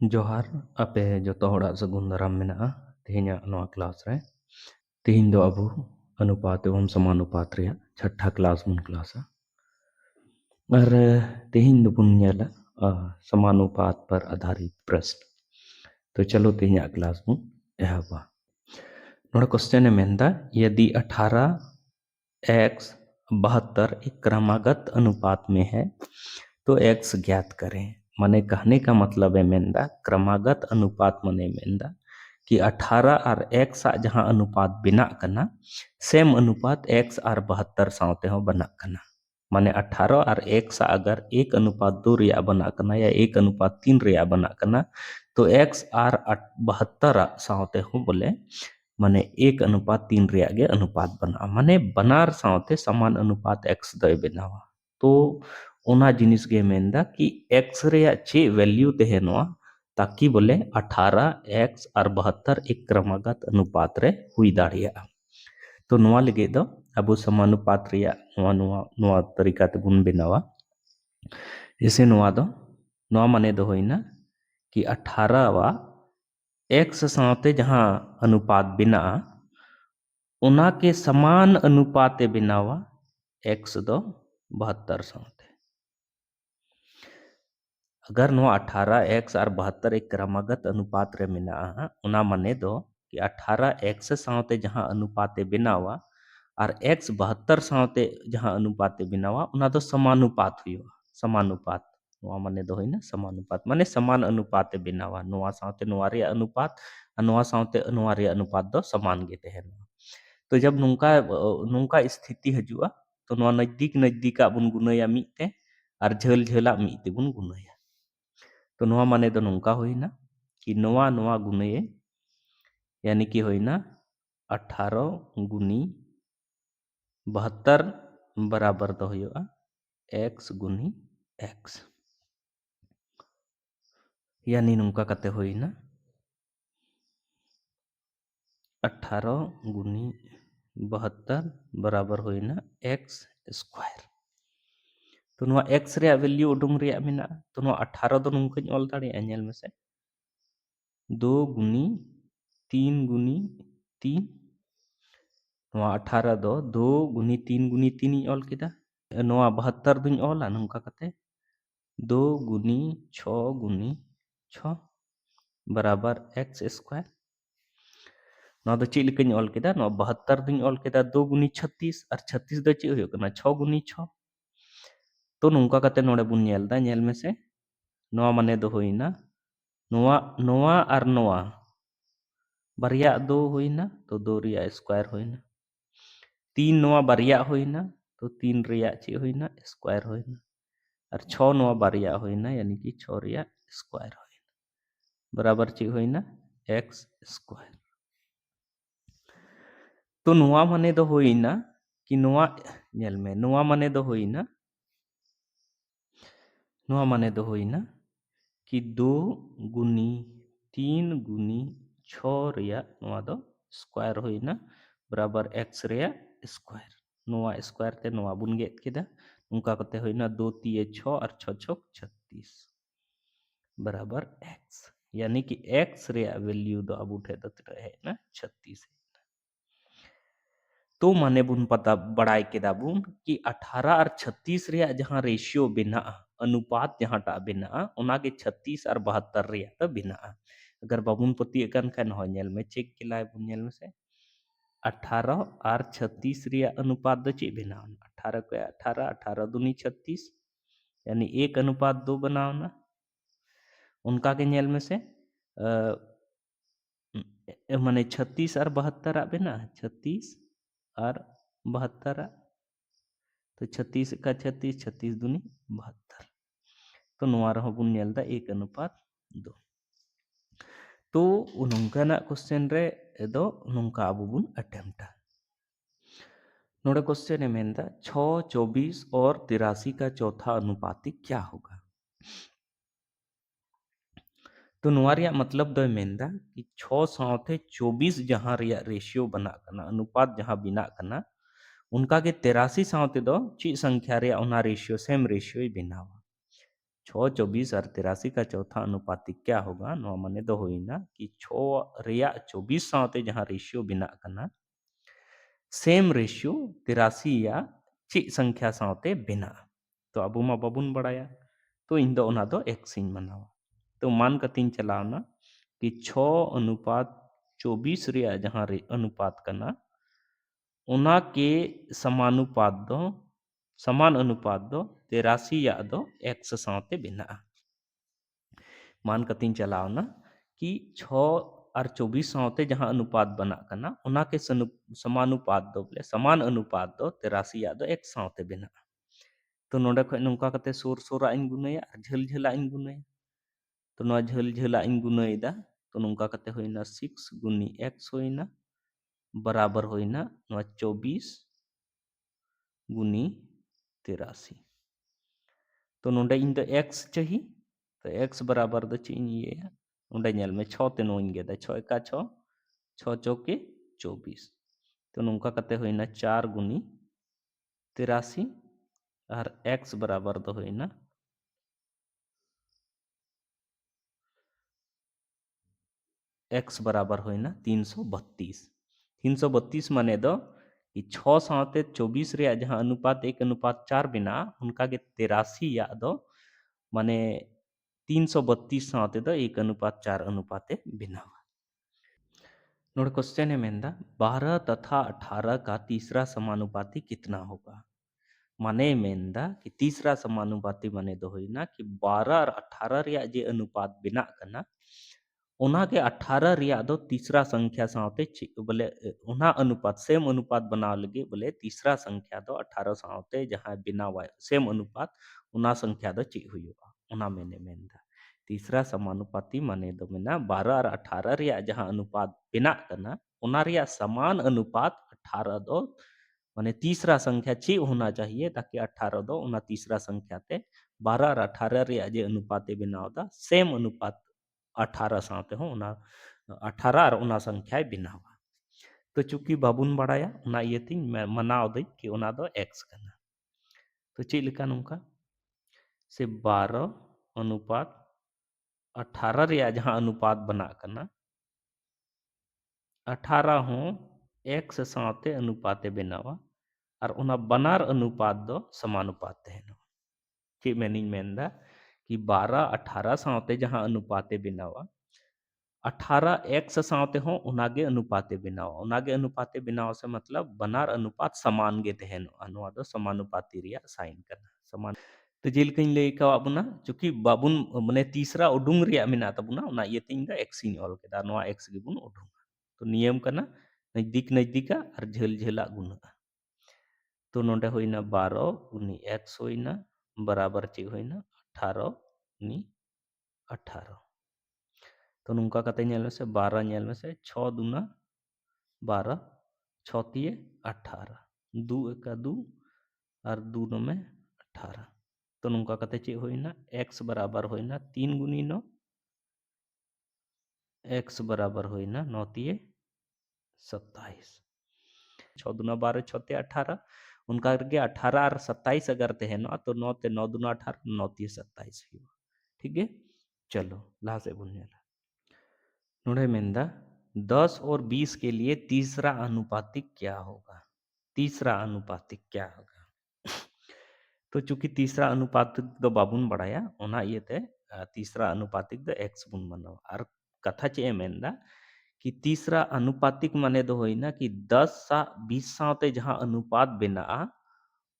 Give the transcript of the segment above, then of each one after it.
जोहार आपे जो हड़ा सगुन दाराम मेना तेहना नवा क्लास रे तेहन दो अबो अनुपात एवं समानुपात रे छठा क्लास बन क्लासा और तेहन दो बुन नेला समानुपात पर आधारित प्रश्न। तो चलो तेहना क्लास बुन एहबा नोड़ा क्वेश्चन है मेंदा यदि 18x 72 एक क्रमागत अनुपात में है तो x ज्ञात करें। माने कहने का मतलब है मेंदा क्रमागत अनुपात मने मेंदा कि 18 और x जहाँ अनुपात बिना कना सेम अनुपात x और 72 सावते हो बना कना। माने 18 और x अगर 1:2 रिया बना कना या 1:3 रिया बना कना तो x और 72 सावते हो बोले माने 1:3 रिया गे अनुपात बना माने बनार सावते समान अनुपात x दय बनावा। तो ओना जिनिस गे मेंदा कि x रिया चे वैल्यू तेहनवा ताकि बोले 18x और 72 एक क्रमागत अनुपात रे हुई दाड़िया। तो नवा लगे दो अब समानुपात रिया नवा नवा नवा तरीका ते बुन बनावा। इसे नवा दो नवा माने दो होइना कि 18 वा x सावते जहाँ अनुपात बिना उना के समान अनुपाते बिनावा x दो 72 सावते। अगर नो 18x और 72 एक क्रमागत अनुपात रे मिना उना माने दो कि 18x सावते जहाँ अनुपाते बिनावा और x 72 सावते जहाँ अनुपाते बिनावा उना दो समानुपात हुआ समानुपात नोआ माने दो होइना समानुपात माने समान अनुपाते बिनावा नोआ सावते नोआ रे अनुपात नोआ सावते नोआ रे अनुपात दो समान गे तहेन। तो जब नुंका नुंका स्थिति हजुआ तो नोआ नजदीक नजदीक बुन गुनया मिते और झेल झेला मिते बुन गुनया। तो नोआ माने दो नोंका होइना कि नोआ नोआ गुने यानी कि होइना 18 गुनी 72 बराबर दो हुआ x गुनी x यानी नोंका कते होइना 18 गुनी 72 बराबर होइना x स्क्वायर। तो नोआ x रे वैल्यू उडुंग रे मिना तो नोआ 18 दो नोंका ऑल दाड़े नेल में से 2 गुनी 3 गुनी 3 नोआ 18 दो 2 गुनी 3 ऑल किदा नोआ 72 दुñ ऑला नोंका कते 2 गुनी 6 गुनी 6 बराबर x स्क्वायर। नोआ दो ची लिकन ऑल किदा नोआ 72 दुñ ऑल किदा 2 गुनी 36 और 36 दो ची हुयो कना 6 गुनी 6। तो नोंका कते नोडे बुन नेल दा नेल में से नोआ माने दो होइना नोआ नोआ और नोआ बारिया 2 होइना तो 2 रिया स्क्वायर होइना 3 नोआ बारिया होइना तो 3 रिया ची होइना स्क्वायर होइना और 6 नोआ बारिया होइना यानी कि 6 रिया स्क्वायर होइना बराबर ची होइना x स्क्वायर। तो नोआ माने दो होइना कि नोआ नेल में नोआ माने दो होइना नोआ माने दो होइना कि 2 गुनी 3 गुनी 6 रिया नोआ दो स्क्वायर होइना बराबर x रिया स्क्वायर नोआ स्क्वायर ते नोआ बुन गेट किदा उनका कते होइना 2 3 6 और 6 6 36 बराबर x यानी कि x रे वैल्यू दो अब उठे तो है ना 36 है। तो माने बुन पता बड़ाई केदा बुन कि 18 और 36 रे जहाँ रेशियो बिना अनुपात जहाँ टा बिना उना के 36 और 72 रे तो बिना अगर बाबुन पति अकन खान हो नेल में चेक किलाय बुन नेल में से 18 और 36 रे अनुपात दो चे बिना 18 को 18 18 दूनी 36 यानी 1:2 बनाओ ना उनका के नेल में से माने 36 और 72 बिना 36 और 72 तो 36 का 36 36 दूनी 72 तो नोआ रहो बुन नेल दा 1:2। तो नोंका ना क्वेश्चन रे दो नोंका अब बुन अटेम्प्ट नोड़े क्वेश्चन है मेंदा 6 24 और 83 का चौथा अनुपातिक क्या होगा। तो नोआ रिया मतलब दो मेंदा कि 6 साथे 24 जहाँ रिया रेशियो बना कना अनुपात जहाँ बिना कना उनका के 83 सावते दो ची संख्या रे उना रेशियो सेम रेशियो ही बिनावा 6 24 और 83 का चौथा अनुपातिक क्या होगा नवा माने दो होइना कि 6 रेया 24 साथे जहां रेशियो बिना कना सेम रेशियो 83 या ची संख्या साथे बिना तो अब मा बाबुन बड़ाया तो इन दो ओना दो x इन मनावा तो मान कतिन चलावना कि 6 अनुपात 24 रेया जहां रे अनुपात कना ओना के समानुपात दो समान अनुपात दो 83 या दो x साथे बिना मान कतिन चलावना कि 6 और 24 साथे जहां अनुपात बना कना ओना के समानुपात दो बोले समान अनुपात दो 83 या दो x साथे बिना तो नोडे खय नोंका कते सुर सुरा इन गुनाया और झल झला इन गुनाया तो नोआ झल झला इन गुनायदा तो नोंका कते होइना 6 गुनी x होइना बराबर होइना नोआ 24 गुनी 83 तो नोंडे इन द x चाहिए तो x बराबर द ची ये नोंडे नेल में 6 ते नोइन गेदा 6 का 6 6 चौके 24 तो नोंका कते होइना 4 गुनी 83 और x बराबर द होइना x बराबर होइना 332 माने दो कि 6 साथे 24 रे जहां अनुपात 1:4 बिना उनका के 83 या दो माने 332 साथे दो 1:4 अनुपाते बिना नोड क्वेश्चन है मेंदा 12 तथा 18 का तीसरा समानुपाती कितना होगा माने मेंदा कि तीसरा समानुपाती माने दो होइना कि 12 और 18 रिया जे अनुपात बिना कना ओना के 18 रिया दो तीसरा संख्या साथे बोले ओना अनुपात सेम अनुपात बनाव लगे बोले तीसरा संख्या दो 18 साथे जहां बिना वाय सेम अनुपात ओना संख्या दो ची हुयुगा ओना मेने मेंदा तीसरा समानुपाती माने दो मेना 12 और 18 रिया जहां अनुपात बिना कना ओना रिया समान अनुपात 18 दो माने तीसरा संख्या ची होना चाहिए ताकि 18 दो ओना तीसरा संख्या ते 12 और 18 रिया जे अनुपाते बनावदा सेम अनुपात 18 साथे हो ओना 18 और ओना संख्या बिनावा तो चूंकि बाबुन बड़ाया ओना इयतिन मनाव दई कि ओना दो x कना तो ची लिखा नोंका से 12 अनुपात 18 रिया जहां अनुपात बना कना 18 हो x साथे अनुपाते बनावा और ओना बनार अनुपात दो समानुपात तहनो ची मेनिंग मेंदा कि 12 18 साथे जहां अनुपाते बनावा 18 x साथे हो उनागे अनुपाते बनावा उनागे अनुपाते बनावा से मतलब बनार अनुपात समान गे तहनो अनुवा दो समानुपाती रिया साइन करना समान तो जेलकइन ले का बना चूंकि बाबुन माने तीसरा उडुंग रिया मेना तबुना उना इयतिन दा x इन ऑल केदा नोआ x गे बुन उडुंग तो नियम कना नजदीक नजदीका और झेल झेला गुना तो नोंडे होइना 12 गुनी x होइना बराबर ची होइना 18 गुनी 18 तो नुका कते नेल में से 12 नेल में से 6 दूना 12 6 तिये 18 2 एका 2 और 2 नो में 18 तो नुका कते ची होइना x बराबर होइना 3 गुनी 9 x बराबर होइना 9 तिये 27 6 दूना 12 6 तिये 18 उनका करके 18 और 27 अगर ते है ना तो 9 ते 9 दूना 18 9 तिये 27 ठीक है चलो ला से बुनियाला नोड़े मेंदा 10 और 20 के लिए तीसरा अनुपातिक क्या होगा तीसरा अनुपातिक क्या होगा तो चूंकि तीसरा अनुपातिक दो बाबुन बढ़ाया ओना ये ते तीसरा अनुपातिक दो x बुन मनो और कथा चे मेंदा कि तीसरा अनुपातिक माने दो होइना कि 10 सा 20 साते जहां अनुपात बिना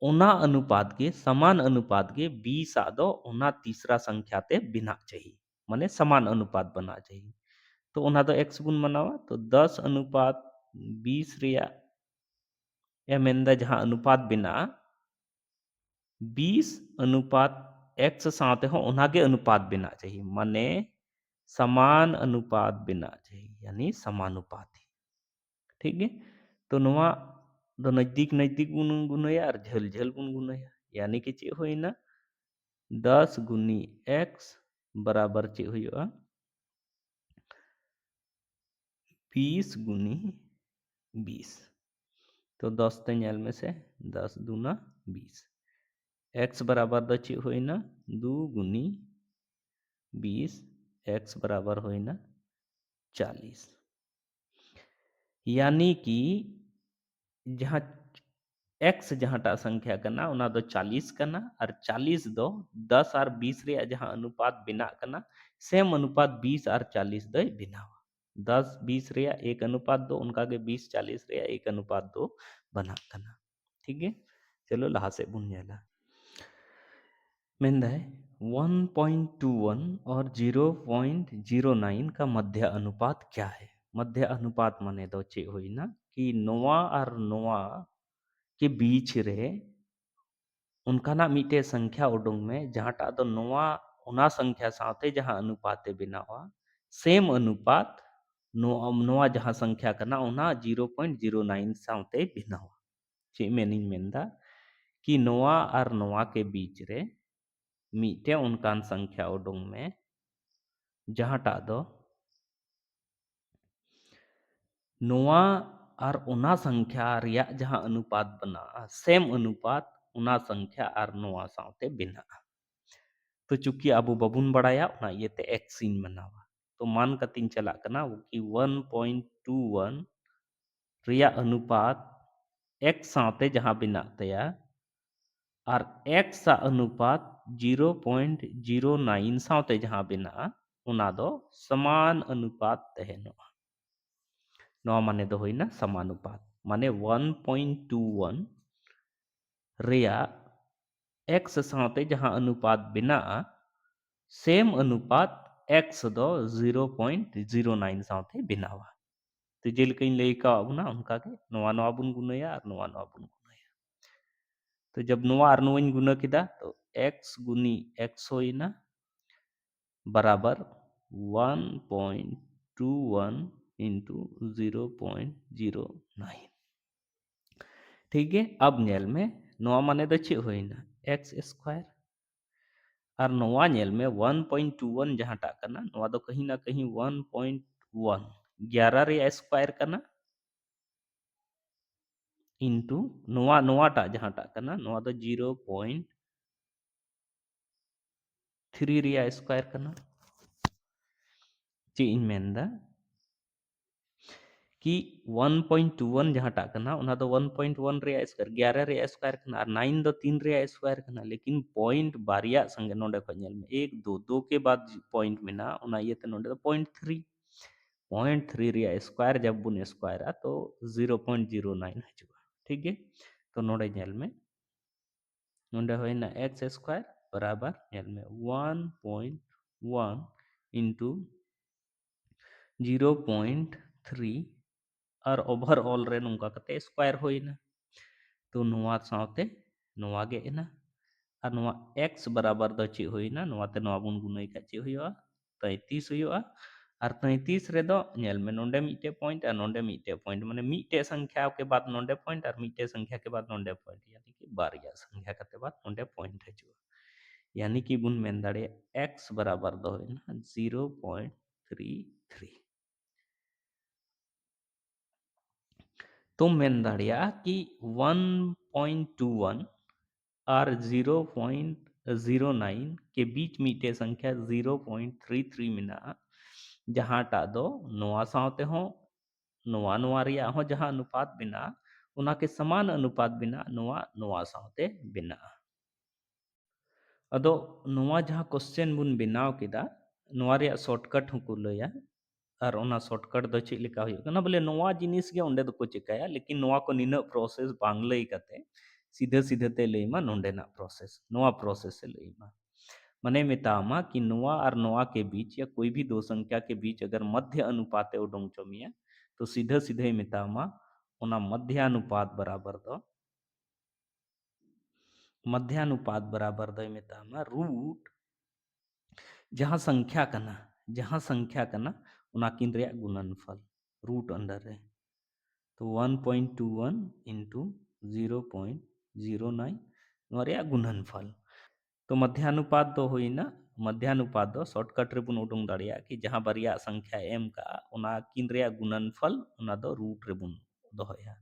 ओना अनुपात के समान अनुपात के 20 आदो ओना तीसरा संख्या ते बिना चाहिए माने समान अनुपात बना चाहिए तो ओना दो x गुण मनावा तो 10 अनुपात 20 रिया मेंदा जहां अनुपात बिना 20 अनुपात x साथे हो ओनागे अनुपात बिना चाहिए माने समान अनुपात बिना चाहिए यानी समानुपाती ठीक है तो नोआ दो नजदीक नजदीक गुण गुणया और झल झल गुण गुणया यानी कि चे होइना 10 गुनी x बराबर चे हुआ 20 गुनी 20 तो 10 ते नेल में से 10 दूना 20 x बराबर द चे होइना 2 गुनी 20 x बराबर होइना 40। यानी कि जहाँ x जहाँटा संख्या कना उना दो 40 कना और 40 दो 10 और 20 रे जहाँ अनुपात बिना कना सेम अनुपात 20 और 40 दो बिनावा 10 20 रे एक अनुपात दो उनका के 20 40 रे एक अनुपात दो बना कना। ठीक है, चलो लहा से बुन जाला मेंदा है 1.21 और 0.09 का मध्य अनुपात क्या है। मध्य अनुपात माने दो चे हुई ना कि नोवा और नोवा के बीच रे उनका ना मीटे संख्या उडुंग में जहाँटा दो नोवा उना संख्या साथे जहाँ अनुपाते बिनावा सेम अनुपात नोवा जहाँ संख्या करना उना 0.09 साथे बिनावा चे मेनिंग मेंदा कि नोवा और नोवा के बीच रे मीटे उनकान संख्या उडुंग में जहाँटा दो नोवा और उना संख्या रिया जहाँ अनुपात बना सेम अनुपात उना संख्या और नोवा साथे बिना। तो चूंकि अब बबुन बड़ाया उना ये ते एक्सिन मनावा तो मान कतिन चला कना वो कि 1.21 रिया अनुपात x साथे जहाँ बिना तया और x सा अनुपात 0.09 साथे जहाँ बिना उना दो समान अनुपात तहनो नवा माने दो होइना समानुपात माने 1.21 रिया x साथे जहाँ अनुपात बिना सेम अनुपात x दो 0.09 साथे बिनावा तो जेलकइन लइका अबुना उनका के नवा नवा बुन गुनया और नवा नवा बुन गुनया तो जब नवा और नवा गुना किदा तो x गुनी x होइना बराबर 1.21 इंटू 0.09। ठीक है, अब नेल में नवा माने दो चे होइना एक्स स्क्वायर और नवा नेल में 1.21 जहाँ टा करना नवा दो कहीं ना कहीं 1.1 11 रे स्क्वायर करना इंटू नवा नवा टा जहाँ टा करना नवा दो 0.3 रे स्क्वायर करना चे इन मेंदा कि 1.21 जहाँ टा करना उना दो 1.1 रे स्क्वायर 11 रे स्क्वायर करना और 9 दो 3 रे स्क्वायर करना लेकिन पॉइंट बारिया संगे नोडे को नेल में 1 2 2 के बाद पॉइंट में ना उना ये ते नोडे दो 0.3 रे स्क्वायर जब बुन स्क्वायर आ तो 0.09 हजुआ। ठीक है, तो नोडे नेल में नोडे होइना x स्क्वायर बराबर नेल में 1.1 इंटू 0.3 और ओवरऑल रे नुका कते स्क्वायर होइना तो नुआ साथे नुआ गे एना और नुआ x बराबर द चे होइना नुआ ते नुआ बुन गुनई का चे होइवा 33 होइवा और 33 रे दो नेल में नोंडे मीटे पॉइंट और नोंडे मीटे पॉइंट माने मीटे संख्या के बाद नोंडे पॉइंट और मीटे संख्या के बाद नोंडे पॉइंट यानी कि बारिया संख्या के बाद नोंडे पॉइंट हजुआ यानी कि बुन मेन दाड़े x बराबर दो होइना 0.33 तो मेन दाड़िया कि 1.21 और 0.09 के बीच मीटे संख्या 0.33 मिना जहाँ टा दो नोआ सावते हो नोआ नोआ रिया हो जहाँ अनुपात बिना उना के समान अनुपात बिना नोआ नोआ सावते बिना अदो नोआ जहाँ क्वेश्चन बुन बिनाव किदा नोआ रिया शॉर्टकट हुकु लया और ओना शॉर्टकट दो चेक लेका हुई कना बोले नोआ जिनिस गे ओंडे दो को चिकाया लेकिन नोआ को निना प्रोसेस बांग लई कते सीधे सीधे ते लईमा नोंडे ना प्रोसेस नोआ प्रोसेस से लईमा मने मेतामा कि नोआ और नोआ के बीच या कोई भी दो संख्या के बीच अगर मध्य अनुपाते उडोंग चोमिया तो सीधे सीधे मेतामा ओना मध्यानुपात बराबर दो मेतामा रूट जहाँ संख्या कना उना किन रे गुणनफल रूट अंडर रे तो 1.21 इंटू 0.09 नोआ रे गुणनफल तो मध्यानुपात दो हुई ना मध्यानुपात दो शॉर्टकट रे बुन उडुंग दाड़िया कि जहाँ बारिया संख्या एम का उना किन रे गुणनफल उना दो रूट रे बुन दोहया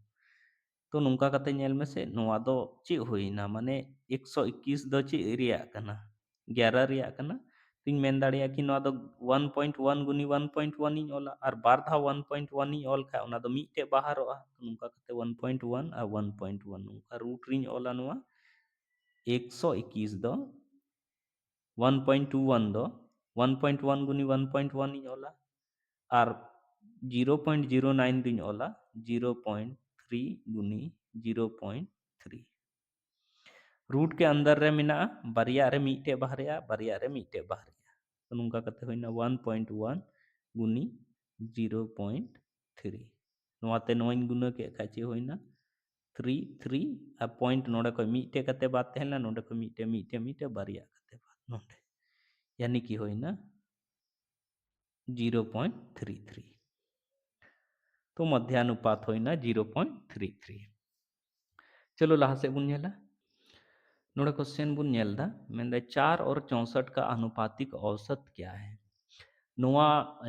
तो नुका कते नेल में से नोआ दो चे हुई ना माने 121 दो चे रिया कना 11 ᱨᱮᱭᱟᱜ ᱠᱟᱱᱟ ᱛᱤᱧ ᱢᱮᱱ ᱫᱟᱲᱮᱭᱟᱜᱼᱟ ᱠᱤ ᱱᱚᱣᱟ ᱫᱚ 1.1 ᱜᱩᱱᱤ 1.1 ᱤᱧ ᱚᱞᱟ ᱟᱨ ᱵᱟᱨ ᱫᱷᱟᱣ 1.1 ᱤᱧ ᱚᱞ ᱠᱷᱟᱡ ᱚᱱᱟ ᱫᱚ ᱢᱤᱫᱴᱮᱡ ᱵᱟᱦᱟᱨᱚᱜᱼᱟ ᱱᱚᱝᱠᱟ ᱠᱟᱛᱮ 1.1 ᱟᱨ 1.1 ᱱᱚᱝᱠᱟ ᱨᱩᱴ ᱨᱤᱧ ᱚᱞᱟ ᱱᱚᱣᱟ 121 ᱫᱚ 1.21 ᱫᱚ 1.1 गुनी 1.1 इᱧ ऑला और 0.09 दुኝ ऑला 0.3 गुनी 0.3 रूट के अंदर रे मिना बारिया रे मीटे बाहरिया तो नुंका कते होइना 1.1 गुनी 0.3 नोआते नोइन गुना के खाची होइना 3 3 आ पॉइंट नोडे को मीटे कते बात तहला नोडे को मीटे बारिया कते बात नोडे यानी कि होइना 0.33 तो मध्यानुपात होइना 0.33 चलो लहा से बुन नेला नोडे क्वेश्चन बुन नेलदा मेंदे 4 और 64 का अनुपातिक औसत क्या है नोआ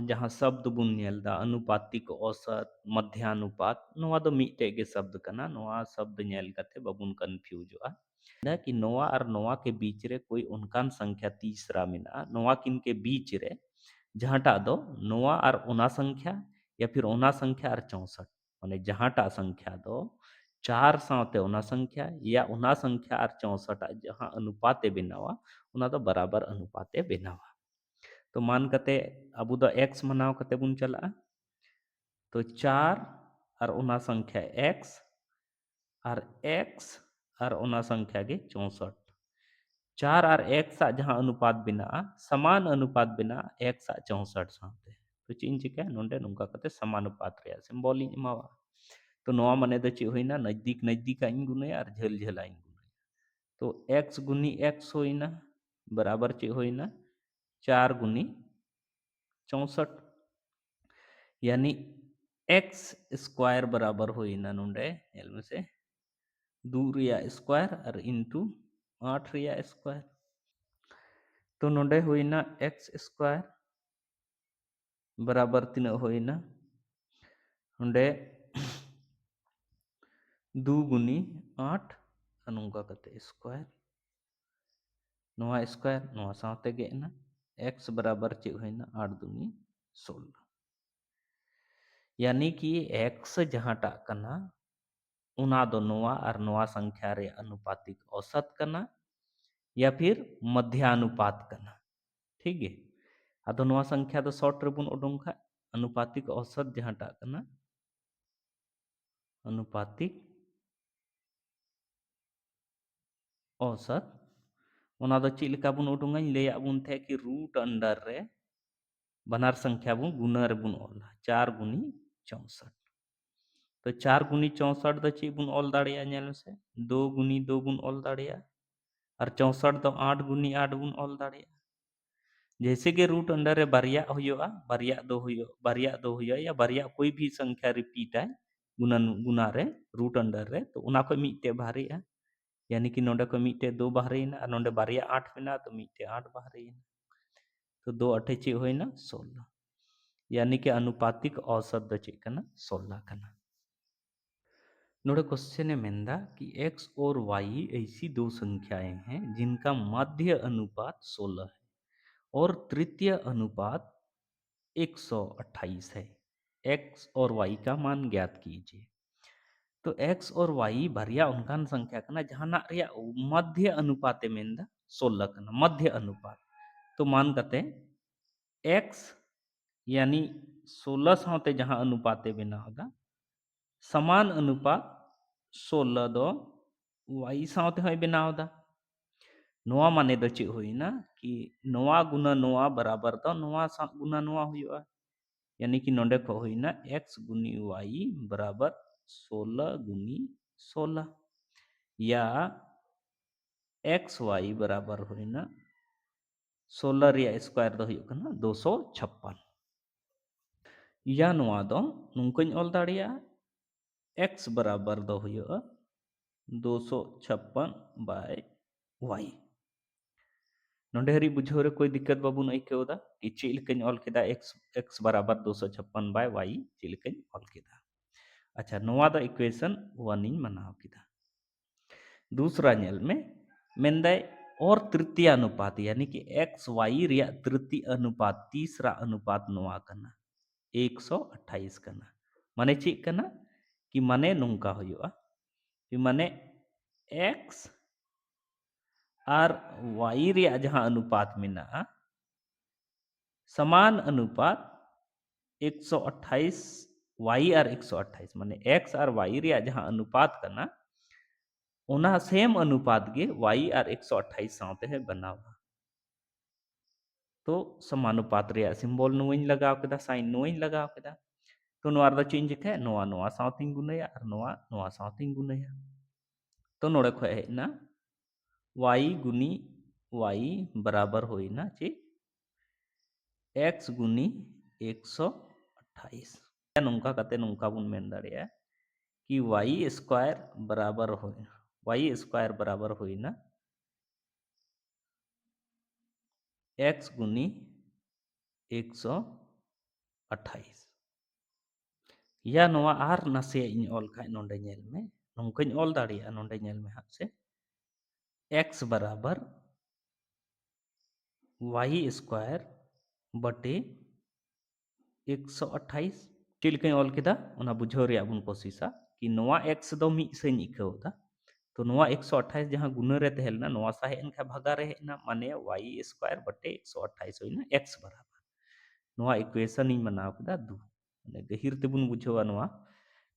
जहाँ शब्द बुन नेलदा अनुपातिक औसत मध्यानुपात नोआ दो मीटे के शब्द कना नोआ शब्द नेल कते बबुन कंफ्यूजवा ना कि नोआ और नोआ के बीच रे कोई उनकान संख्या तीसरा मिना नोआ किन के बीच रे जहाँटा दो नोआ और ओना संख्या या फिर ओना संख्या और 64 माने जहाँटा संख्या दो 4 साते ओना संख्या या ओना संख्या और 64 जहाँ अनुपाते बनावा ओना दो बराबर अनुपाते बनावा तो मान कते अबु दो x मनाव कते बुन चला तो 4 और ओना संख्या x और ओना संख्या के 64 4 और 1 सा जहाँ अनुपात बिना समान अनुपात बिना 1 सा 64 साते तो चीन चिका नोंडे नुंका कते समानुपात रे सिंबल इन एमावा तो नोआ माने दो ची होइना नजदीक नजदीक आइन गुने और झेल झेल आइन गुने तो x गुनी x होइना बराबर ची होइना 4 गुनी 64 यानी x स्क्वायर बराबर होइना नोंडे एल में से 2 रिया स्क्वायर और इनटू 8 रिया स्क्वायर तो नोंडे होइना x स्क्वायर बराबर तीना होइना नोंडे 2 गुनी 8 अनुंगा कते स्क्वायर नोआ स्क्वायर नोआ साथे गेना x बराबर चे होइना 8 दुनी 16 यानी कि x जहाँटा कना उना दो नोआ और नोआ संख्या रे अनुपातिक औसत कना या फिर मध्यानुपात कना ठीक है आदो नोआ संख्या दो शॉर्ट रे बुन उडुंग खा अनुपातिक औसत जहाँटा कना अनुपातिक औसत ओना दो चेक लेका बुन उडुंगा लेया बुन थे कि रूट अंडर रे बनार संख्या बुन गुना रे बुन ऑल 4 गुनी 64 तो 4 गुनी 64 दो ची बुन ऑल दाड़िया नेल से 2 गुनी 2 बुन ऑल दाड़िया और 64 तो 8 गुनी 8 बुन ऑल दाड़िया जैसे कि रूट अंडर रे बारिया दो हुयो या बारिया कोई भी संख्या रिपीट है गुना रे रूट अंडर रे तो उना को मीटे भारी है यानी कि नोडे को मीटे 2 बाहरी ना और नोडे बारिया 8 बिना तो मीटे 8 बाहरी तो 2 अठे चे होइना 16 यानी कि अनुपातिक औसत द चे कना 16 कना नोडे क्वेश्चन मेंदा कि x और y ऐसी दो संख्याएं हैं जिनका मध्य अनुपात 16 है और तृतीय अनुपात 128 है x और y का मान ज्ञात कीजिए तो x और y बारिया उनकान संख्या कना जहाना रिया मध्य अनुपाते मेंदा 16 कना मध्य अनुपात तो मान कते x यानी 16 साते जहाँ अनुपाते बिना होगा समान अनुपात 16 दो y साते होय बिना होदा नोआ माने दो चे होइना कि नोआ गुना नोआ बराबर दो नोआ गुना नोआ हुआ यानी कि नोंडे को होइना x गुनी y बराबर 16 गुनी 16 या एक्स वाई बराबर होइना 16 रिया स्क्वायर दो हुयुग कना 256 या नोआ दो नुंकन ऑल दाड़िया x बराबर दो हुयुग 256 बाय y नोंडे हरी बुझो रे कोई दिक्कत बाबुन आइकेवदा कि चे लेकन ऑल केदा x बराबर 256 बाय y चे लेकन ऑल केदा अच्छा नोआ द इक्वेशन 1 इन मनाव केदा दूसरा नेल में मेंदे और तृतीय अनुपात यानी कि एक्स वाई रिया तृतीय अनुपात तीसरा अनुपात नोआ कना 128 कना माने चेक कना कि माने नोंका हुआ कि माने एक्स और वाई रिया जहां अनुपात मेना समान अनुपात 128 वाई और 128 माने एक्स और वाई रिया जहां अनुपात कना ओना सेम अनुपात गे वाई और 128 साथे है बनावा तो समानुपात रिया सिंबल नुवइन लगाव केदा साइन नुवइन लगाव केदा तो नोआ दा चेंज के नोआ नोआ साथिंग गुनया और नोआ नोआ साथिंग गुनया तो नोड़े खय हेना y गुनी y बराबर होइना चे x गुनी 128 नोंका कते नोंका बुन मेन दाड़िया कि y स्क्वायर बराबर होइना y स्क्वायर बराबर होइना x गुनी 128 या नोआ आर नसे इन ऑल खाय नोंडे नेल में नोंकन ऑल दाड़िया नोंडे नेल में हाथ से x बराबर y स्क्वायर बटे 128 चिलके ऑल केदा ओना बुझाव रिया बुन कोशिशा कि नोआ x दो मी से इकावदा तो नोआ 128 जहां गुना रे तहेलना नोआ सा हेन खा भागा रे हेना माने y स्क्वायर बटे 128 होइना x बराबर नोआ इक्वेशन इन बनाव केदा दु माने गहिर ते बुन बुझावा नोआ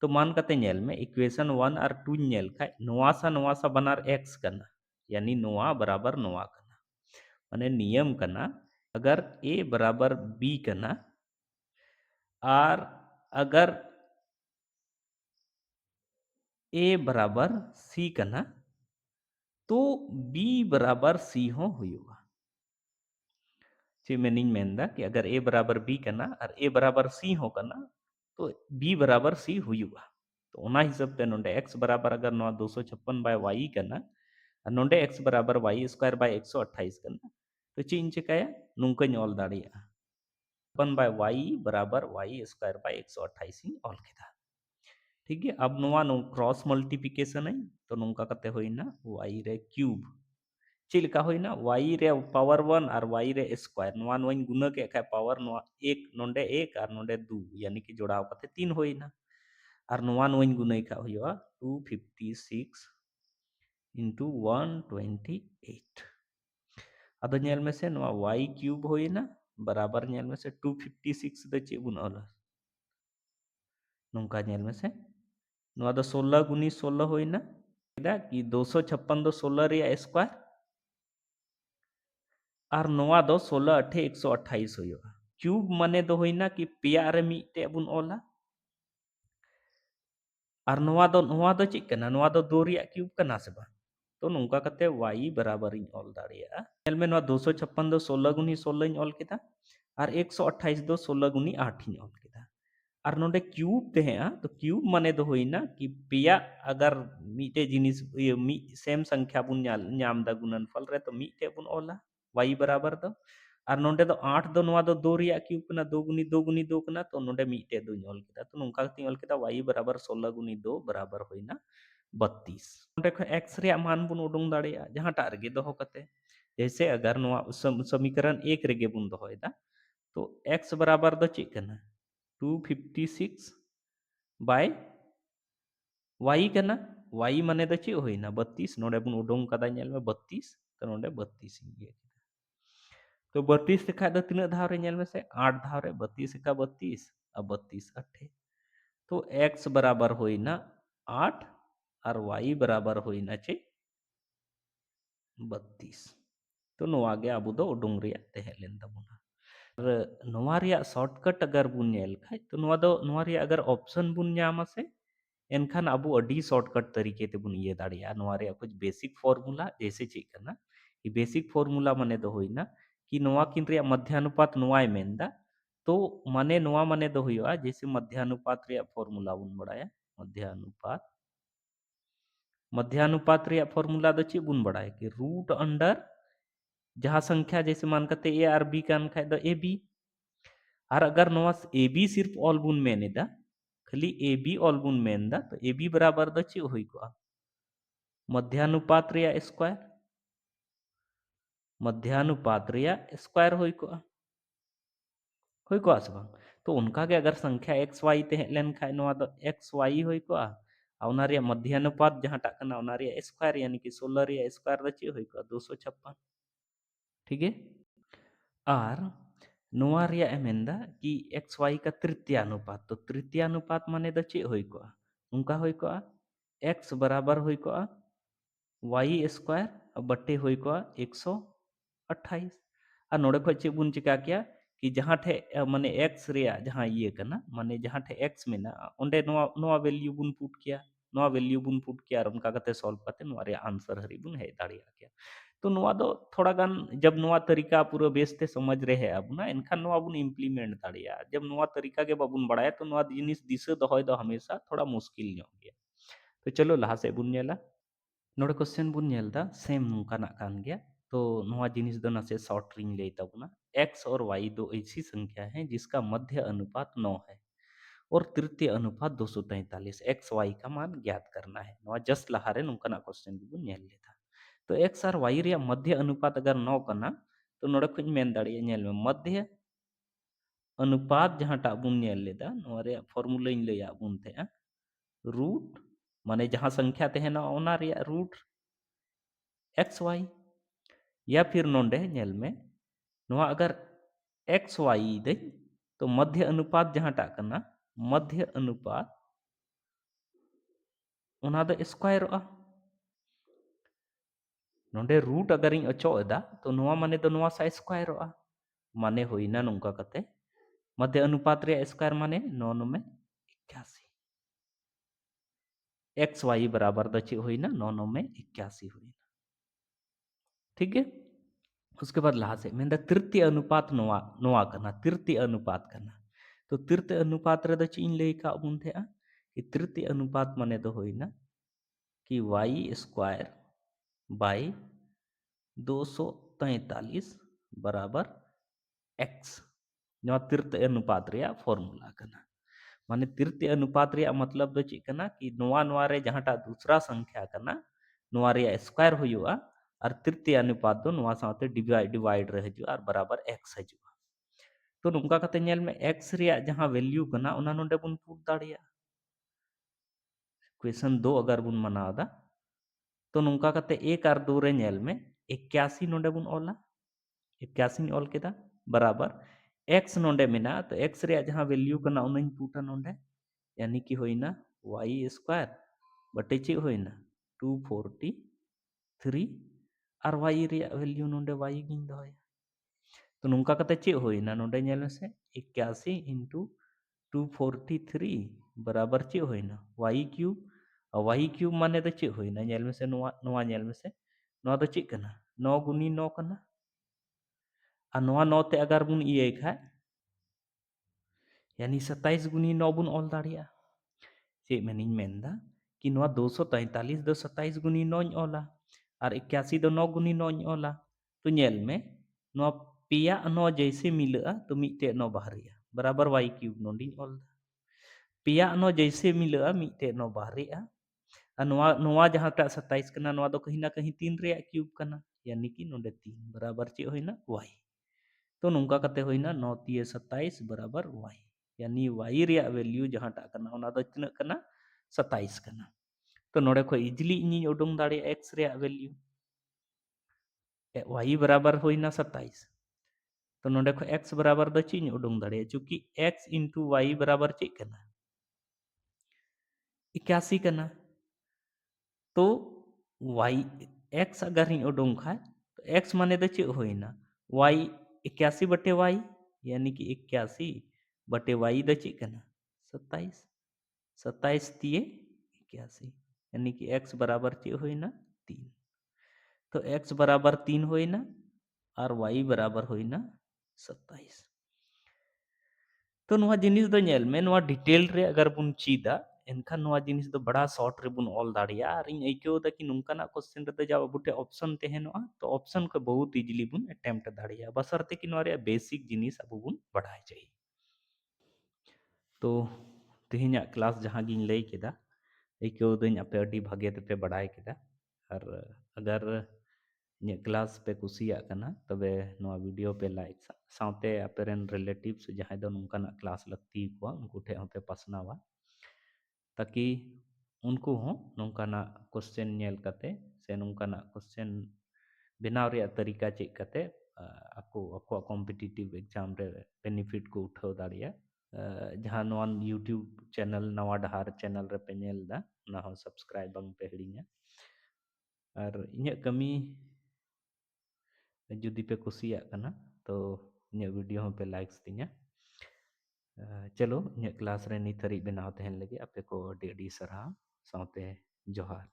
तो मान कते नेल में इक्वेशन 1 और 2 नेल खाय नोआ सा बनार x कना यानी नोआ बराबर नोआ कना माने नियम कना अगर a बराबर b कना और अगर a बराबर c कना तो b बराबर c हो हुआ चे मेनिंग मेंदा कि अगर a बराबर b कना और a बराबर c हो कना तो b बराबर c हुआ तो ओना हिसाब ते नोंडे x बराबर अगर नोआ 256 बाय y कना और नोंडे x बराबर y स्क्वायर बाय 128 कना तो चे इन चिकाया नुंकन ऑल दाड़िया 1 बाय y बराबर y स्क्वायर बाय 128 इन ऑल केदा ठीक है अब नोआ नो क्रॉस मल्टीप्लिकेशन है तो नोंका कते होइना y रे क्यूब चिलका होइना y रे पावर 1 और y रे स्क्वायर नोआ नोइन गुना के खा पावर नोआ 1 नोंडे 1 और नोंडे 2 यानी कि जोड़ाव कते 3 होइना और नोआ नोइन गुना का हुआ 256 into 128 अदो नेल में से नोआ y क्यूब होइना बराबर नेल में से 256 दे चे बुन ऑल नोंका नेल में से नोआ दो 16 गुनी 16 होइना कि 256 दो 16 रिया स्क्वायर और नोआ दो 16 अठे 128 होइगा क्यूब माने दो होइना कि पेया रे मिटे बुन ऑला और नोआ दो चिक कना नोआ दो 2 रिया क्यूब कना से बा तो नोंका कते y बराबर इन ऑल दाड़िया नेल में नोआ 256 दो 16 गुनी 16 इन ऑल केदा और 128 दो 16 गुनी 8 इन ऑल केदा और नोंडे क्यूब तेहा तो क्यूब माने दो होइना कि पेया अगर मिटे जिनिस मी सेम संख्या बुन न्याम दा गुणनफल रे तो मिटे बुन ऑला y बराबर दो और नोंडे दो 8 दो नोआ दो 2 रिया क्यूब कना 2 गुनी 2 गुनी 2 कना तो नोंडे मिटे दो ऑल केदा तो नोंका ऑल केदा y बराबर 16 गुनी 2 बराबर होइना 32 नोंडे ख x रिया मान बुन उडुंग दाड़िया जहां टा रेगे दोहो कते जैसे अगर नोआ समीकरण 1 रेगे बुन दोहोयदा तो x बराबर दो चे कना 256 बाय y कना y माने द चे होइना 32 नोडे बुन उडोंग कदा नेल में 32 तो नोडे 32 इंगे तो 32 लिखा द तिना धाव रे नेल में से 8 धाव रे 32 का 32 अब 32 अठे तो x बराबर होइना 8 और y बराबर होइना चे 32 तो नोआ गे आबु दो उडोंग रिया तेहेलेन तबुना नोआ रिया शॉर्टकट अगर बुन नेल खाय तो नोआ रिया अगर ऑप्शन बुन न्यामा से एनखान अबु अडी शॉर्टकट तरीके ते बुन ये दाड़िया नोआ रिया कुछ बेसिक फॉर्मूला जैसे चेक करना ये बेसिक फॉर्मूला माने दो होइना कि नोआ किन रिया मध्यानुपात नोआय मेंदा तो माने नोआ माने दो हुआ जैसे मध्यानुपात रिया फॉर्मूला बुन बड़ाया मध्यानुपात मध्यानुपात रिया फॉर्मूला दो चे बुन बड़ाया कि रूट अंडर जहां संख्या जैसे मान करते ए और बी कान खाय द ए बी और अगर नोआ ए बी सिर्फ ऑल बुन मेने दा खाली ए बी ऑल बुन मेन दा तो ए बी बराबर द चे होई को मध्यानुपात रिया स्क्वायर मध्यानुपात रिया स्क्वायर हुई कोआ से बांग तो उनका के अगर संख्या एक्स वाई ते लेन खाय नोआ दो एक्स वाई हुई कोआ आ उना रिया मध्यानुपात जहां टाक कना उना रिया स्क्वायर यानी कि 16 रिया स्क्वायर द चे हुई कोआ 256 ठीक है और नोआ रिया एमेंदा कि एक्स वाई का तृतीय अनुपात तो तृतीय अनुपात माने द चे हुई कोआ उनका हुई कोआ एक्स बराबर हुई कोआ वाई स्क्वायर बट्टे हुई कोआ 128 और नोड़े खो चे बुन चिका किया कि जहाँ ठे माने एक्स रिया जहाँ ये कना माने जहाँ ठे एक्स में ना ओंडे नोआ नोआ वैल्यू बुन पुट किया नोआ वैल्यू बुन पुट किया और उनका कते सॉल्व करते नोआ रे आंसर हरी बुन है दाड़िया किया तो नोआ दो थोड़ा गान जब नोआ तरीका पूरा बेसते समझ रहे अब ना इनका नोआ बुन इम्प्लीमेंट दाड़िया जब नोआ तरीका के बाबुन बढ़ाया तो नोआ जिनिस दिसे दहोय दो हमेशा थोड़ा मुश्किल ᱧᱚᱜ गया तो चलो लहा से बुन नेला नोड़े क्वेश्चन बुन नेलदा सेम नोंकानाक कान गया तो नोआ जिनिस दो नसे शॉर्ट रिंग ले तबना एक्स और वाई दो ऐसी संख्या है जिसका मध्य अनुपात 9 है और तृतीय अनुपात 243 एक्स वाई का मान ज्ञात करना है नोआ जस्ट लहारे नोंकानाक क्वेश्चन बुन नेल लेता तो एक्स और वाई रिया मध्य अनुपात अगर 9 कना तो नोड़े खुज मेन दाड़िया नेल में मध्य अनुपात जहां टा बुन नेल लेदा नोआ रे फॉर्मूला इन लेया बुन थे रूट माने जहां संख्या तहना ओना रिया रूट एक्स वाई या फिर नोंडे नेल में नोआ अगर एक्स वाई दे तो मध्य अनुपात जहां टा कना मध्य अनुपात ओना दो स्क्वायर नोंडे रूट अगर इन अचो एदा तो नोआ माने दो नोआ सा स्क्वायर माने होइना नोंका कते मध्य अनुपात रे स्क्वायर माने 9 9 में 81 एक्स वाई बराबर द चे होइना 9 9 में 81 होइना ठीक है उसके बाद लहा से मैं तृतीय अनुपात नोआ नोआ करना तृतीय अनुपात करना तो तृतीय अनुपात रे द चीन ले का बुन थे कि तृतीय अनुपात माने दो होइना कि वाई स्क्वायर बाई 243 बराबर एक्स नोआ तृतीय अनुपात रे फॉर्मूला करना माने तृतीय अनुपात रे मतलब दो चेक करना कि नोआ नोआ रे जहांटा दूसरा संख्या करना नोआ रे स्क्वायर हुआ और तृतीय अनुपात दो नोआ साथे डिवाइड डिवाइड रह जो और बराबर x हजुआ तो नुका कते नेल में x रे जहां वैल्यू कना ओना नोंडे बुन पुट दाड़िया क्वेश्चन 2 अगर बुन मनावदा तो नुका कते 1 और 2 रे नेल में 81 नोंडे बुन ओला 81 ऑल केदा बराबर x नोंडे मेना तो x रे जहां वैल्यू कना ओना पुटा नोंडे यानी कि होइना y स्क्वायर बटे चे होइना 243 और y रे वैल्यू नोंडे y गिन दोया तो नुका कते चे होइना नोंडे नेल से 81 इंटू 243 बराबर चे होइना y क्यूब और y क्यूब माने तो चे होइना नेल में से नोआ नोआ नेल में से नोआ तो चे कना 9 गुनी 9 कना और नोआ 9 ते अगर बुन इए खाय यानी 27 गुनी 9 बुन ऑल दाड़िया चे मेनिंग मेंदा कि नोआ 243 दो 27 गुनी 9 ऑला और 81 दो 9 गुनी 9 ऑला तो नेल में नोआ पिया 9 जैसे मिलआ तो मिटे 9 बाहरिया बराबर y क्यूब नोंडी ऑल पिया 9 जैसे मिलआ मिटे 9 बाहरिया और नोआ नोआ जहां टा 27 कना नोआ दो कहीं ना कहीं 3 रे क्यूब कना यानी कि नोंडे 3 बराबर चे होइना y तो नुका कते होइना 9 3 27 बराबर y यानी y रे वैल्यू जहां टा कना ओना दो तिना कना 27 कना तो नोड़े को इजिली इन उडुंग दाड़े x रे वैल्यू y बराबर होइना 27 तो नोड़े को x बराबर दो चीज उडुंग दाड़े चूंकि x इंटू y बराबर चे कना 81 कना तो y x अगर ही उडुंग खाए तो x माने दो चे होइना y 81 बटे y यानी कि 81 बटे y द चे कना 27 27 तिये 81 यानी कि x बराबर चे होइना 3 तो x बराबर 3 होइना और y बराबर होइना 27 तो नोआ जिनिस दो नेल में नोआ डिटेल रे अगर बुन चीदा एनखान नोआ जिनिस दो बड़ा शॉर्ट रे बुन ऑल दाड़िया और इन आइको दा कि नुका ना क्वेश्चन रे जब बुटे ऑप्शन तेहनोआ तो ऑप्शन को बहुत इजीली बुन अटेम्प्ट दाड़िया बसरते कि नोआ रे बेसिक जिनिस अब बुन बढ़ाए चाहिए तो तेहना क्लास जहां गिन लई केदा आइको दइन अपे अडी भागे तेपे बढ़ाए केदा और अगर ᱤᱧᱟᱹᱜ ᱠᱞᱟᱥ ᱯᱮ ᱠᱩᱥᱤᱭᱟᱜ ᱠᱟᱱᱟ ᱛᱚᱵᱮ ᱱᱚᱣᱟ ᱵᱷᱤᱰᱤᱭᱳ ᱯᱮ ᱞᱟᱭᱤᱠ ᱥᱟᱶᱛᱮ ᱟᱯᱮᱨᱮᱱ ᱨᱤᱞᱮᱴᱤᱵᱷᱥ ᱡᱟᱦᱟᱸᱭ ᱫᱚ ᱱᱚᱝᱠᱟᱱᱟᱜ ᱠᱞᱟᱥ ᱞᱟᱹᱠᱛᱤ ᱟᱠᱚᱣᱟ ᱩᱱᱠᱩ ᱴᱷᱮᱡ ᱦᱚᱸᱯᱮ ᱯᱟᱥᱱᱟᱣᱟ ᱛᱟᱠᱤ ᱩᱱᱠᱩ ᱦᱚᱸ ᱱᱚᱝᱠᱟᱱᱟᱜ ᱠᱚᱥᱪᱮᱱ ᱧᱮᱞ ᱠᱟᱛᱮ ᱥᱮ ᱱᱚᱝᱠᱟᱱᱟᱜ ᱠᱚᱥᱪᱮᱱ ᱵᱮᱱᱟᱣ ᱨᱮᱭᱟᱜ ᱛᱟᱹᱨᱤᱠᱟ ᱪᱮᱫ ᱠᱟᱛᱮ ᱟᱠᱚᱣᱟᱜ ᱠᱚᱢᱯᱤᱴᱤᱴᱤଭ ᱮᱠᱡᱟᱢ ᱨᱮ ᱵᱮᱱᱤᱯᱷᱤᱴ ᱠᱚ ᱩᱴᱷᱟᱹᱣ ᱫᱟᱲᱮᱭᱟᱜ ᱡᱟᱦᱟᱸ ᱱᱚᱣᱟ ᱤᱭᱩᱴᱤᱭᱩᱵᱽ ᱪᱮᱱᱮᱞ ᱱᱟᱣᱟ ᱰᱟᱦᱟᱨ ᱪᱮᱱᱮᱞ ᱨᱮᱯᱮ ᱧᱮᱞ ᱮᱫᱟ ᱚᱱᱟ ᱦᱚᱸ ᱥᱟᱵᱥᱠᱨᱟᱭᱤᱵ ᱵᱟᱝ ᱯᱮ ᱦᱤᱲᱤᱧᱟ ᱟᱨ ᱤᱧᱟᱹᱜ ᱠᱟᱹᱢᱤ ᱡᱩᱫᱤ ᱯᱮ ᱠᱩᱥᱤᱭᱟᱜ ᱠᱟᱱᱟ ᱛᱚ ᱤᱧᱟᱹᱜ ᱵᱷᱤᱰᱤᱭᱳ ᱦᱚᱸᱯᱮ ᱞᱟᱭᱤᱠᱥ ᱛᱤᱧᱟ ᱪᱚᱞᱚ ᱤᱧᱟᱹᱜ ᱠᱞᱟᱥ ᱨᱮ ᱱᱤᱛ ᱦᱟᱹᱨᱤᱡ ᱵᱮᱱᱟᱣ ᱛᱟᱦᱮᱱ ᱞᱟᱹᱜᱤᱫ ᱟᱯᱮ ᱠᱚ ᱟᱹᱰᱤ ᱟᱹᱰᱤ ᱥᱟᱨᱦᱟᱣ ᱥᱟᱶᱛᱮ ᱡᱚᱦᱟᱨ